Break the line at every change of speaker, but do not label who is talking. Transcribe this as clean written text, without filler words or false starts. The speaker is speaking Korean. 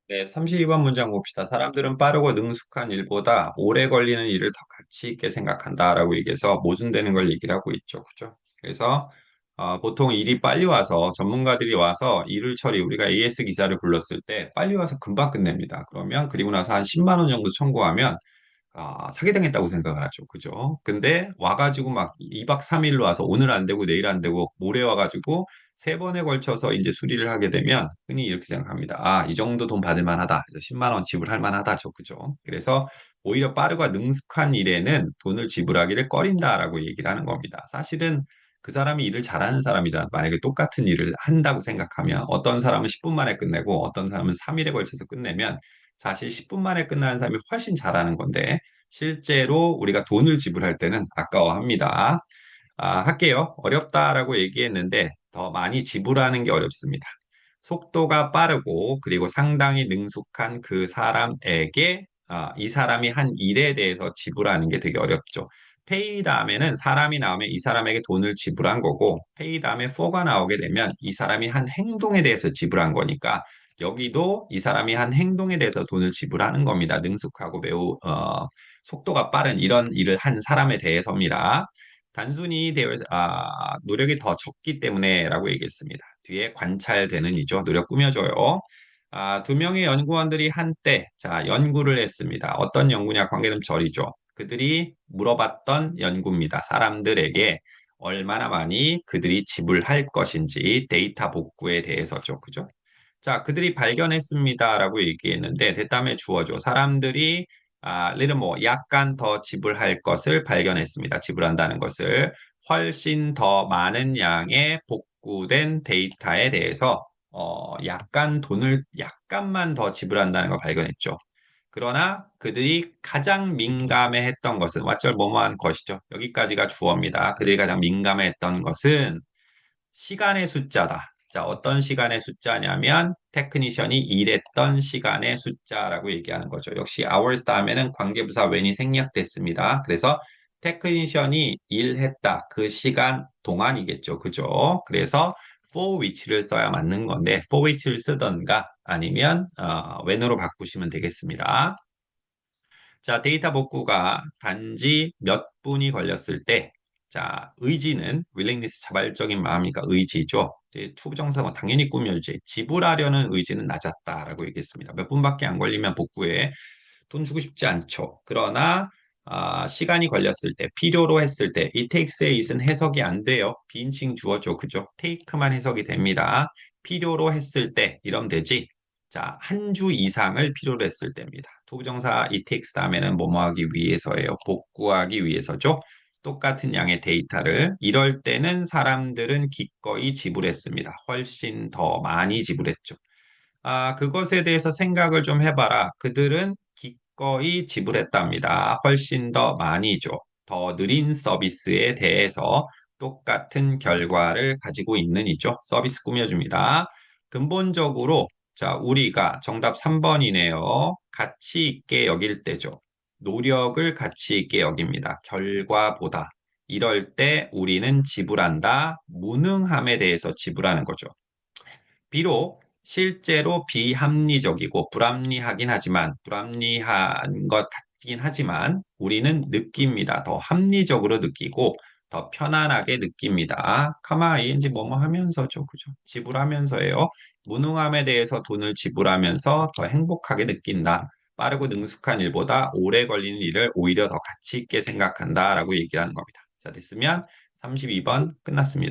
네, 32번 문장 봅시다. 사람들은 빠르고 능숙한 일보다 오래 걸리는 일을 더 가치 있게 생각한다라고 얘기해서 모순되는 걸 얘기를 하고 있죠. 그죠? 그래서 보통 일이 빨리 와서 전문가들이 와서 일을 우리가 AS 기사를 불렀을 때 빨리 와서 금방 끝냅니다. 그러면 그리고 나서 한 10만 원 정도 청구하면 사기당했다고 생각을 하죠. 그죠? 근데 와가지고 막 2박 3일로 와서 오늘 안 되고 내일 안 되고 모레 와가지고 세 번에 걸쳐서 이제 수리를 하게 되면 흔히 이렇게 생각합니다. 이 정도 돈 받을 만하다. 그래서 10만 원 지불할 만하다죠. 그죠? 그래서 오히려 빠르고 능숙한 일에는 돈을 지불하기를 꺼린다라고 얘기를 하는 겁니다. 사실은 그 사람이 일을 잘하는 사람이잖아. 만약에 똑같은 일을 한다고 생각하면 어떤 사람은 10분 만에 끝내고 어떤 사람은 3일에 걸쳐서 끝내면 사실 10분 만에 끝나는 사람이 훨씬 잘하는 건데 실제로 우리가 돈을 지불할 때는 아까워합니다. 할게요. 어렵다라고 얘기했는데 더 많이 지불하는 게 어렵습니다. 속도가 빠르고 그리고 상당히 능숙한 그 사람에게 이 사람이 한 일에 대해서 지불하는 게 되게 어렵죠. 페이 다음에는 사람이 나오면 이 사람에게 돈을 지불한 거고 페이 다음에 for가 나오게 되면 이 사람이 한 행동에 대해서 지불한 거니까 여기도 이 사람이 한 행동에 대해서 돈을 지불하는 겁니다. 능숙하고 매우 속도가 빠른 이런 일을 한 사람에 대해서입니다. 단순히 노력이 더 적기 때문에라고 얘기했습니다. 뒤에 관찰되는 이죠. 노력 꾸며줘요. 두 명의 연구원들이 한때 연구를 했습니다. 어떤 연구냐? 관계음절이죠. 그들이 물어봤던 연구입니다. 사람들에게 얼마나 많이 그들이 지불할 것인지 데이터 복구에 대해서죠. 그죠? 자, 그들이 발견했습니다라고 얘기했는데 대담에 주어져 사람들이 little more 약간 더 지불할 것을 발견했습니다. 지불한다는 것을 훨씬 더 많은 양의 복구된 데이터에 대해서 약간 돈을 약간만 더 지불한다는 걸 발견했죠. 그러나 그들이 가장 민감해했던 것은 왓절 뭐뭐한 것이죠. 여기까지가 주어입니다. 그들이 가장 민감해했던 것은 시간의 숫자다. 자, 어떤 시간의 숫자냐면 테크니션이 일했던 시간의 숫자라고 얘기하는 거죠. 역시 hours 다음에는 관계부사 when이 생략됐습니다. 그래서 테크니션이 일했다. 그 시간 동안이겠죠. 그죠? 그래서 for which를 써야 맞는 건데 for which를 쓰던가 아니면 when으로 바꾸시면 되겠습니다. 자, 데이터 복구가 단지 몇 분이 걸렸을 때, 의지는 willingness 자발적인 마음이니까 의지죠. 투부정사가 당연히 꾸며주지. 지불하려는 의지는 낮았다라고 얘기했습니다. 몇 분밖에 안 걸리면 복구에 돈 주고 싶지 않죠. 그러나 시간이 걸렸을 때, 필요로 했을 때, 이 takes의 it은 해석이 안 돼요. 비인칭 주어죠. 그죠? take만 해석이 됩니다. 필요로 했을 때, 이러면 되지. 자, 한 주 이상을 필요로 했을 때입니다. 투부정사 it takes 다음에는 뭐뭐 하기 위해서예요. 복구하기 위해서죠. 똑같은 양의 데이터를 이럴 때는 사람들은 기꺼이 지불했습니다. 훨씬 더 많이 지불했죠. 그것에 대해서 생각을 좀 해봐라. 그들은 기꺼이 지불했답니다. 훨씬 더 많이죠. 더 느린 서비스에 대해서 똑같은 결과를 가지고 있는 이죠. 서비스 꾸며줍니다. 근본적으로 우리가 정답 3번이네요. 가치 있게 여길 때죠. 노력을 가치 있게 여깁니다. 결과보다. 이럴 때 우리는 지불한다. 무능함에 대해서 지불하는 거죠. 비록 실제로 비합리적이고 불합리하긴 하지만 불합리한 것 같긴 하지만 우리는 느낍니다. 더 합리적으로 느끼고 더 편안하게 느낍니다. 카마 ing 뭐뭐 하면서죠. 그죠? 지불하면서예요. 무능함에 대해서 돈을 지불하면서 더 행복하게 느낀다. 빠르고 능숙한 일보다 오래 걸리는 일을 오히려 더 가치 있게 생각한다라고 얘기를 하는 겁니다. 자, 됐으면 32번 끝났습니다.